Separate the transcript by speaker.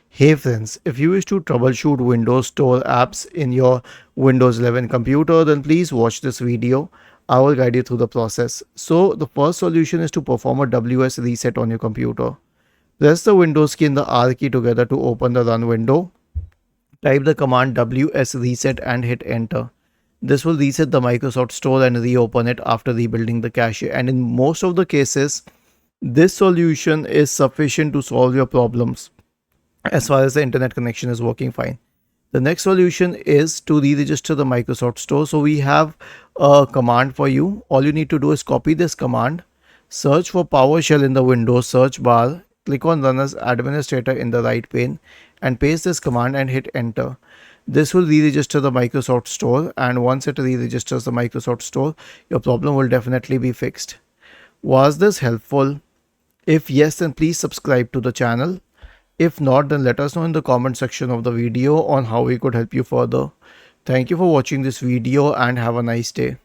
Speaker 1: Hey friends, if you wish to troubleshoot Windows Store apps in your Windows 11 computer, then please watch this video. I will guide you through the process. So the first solution is to perform a WS reset on your computer. Press the Windows key and the R key together to open the run window. Type the command WS reset and hit enter. This will reset the Microsoft Store and reopen it after rebuilding the cache. And in most of the cases, this solution is sufficient to solve your problems as far as the internet connection is working fine. The next solution is to re-register the Microsoft Store. So we have a command for you. All you need to do is copy this command, search for PowerShell in the Windows search bar, click on Run as Administrator in the right pane, and paste this command and hit enter. This will re-register the Microsoft Store, and once it re-registers the Microsoft Store, your problem will definitely be fixed. Was this helpful? If yes, then please subscribe to the channel. If not, then let us know in the comment section of the video on how we could help you further. Thank you for watching this video and have a nice day.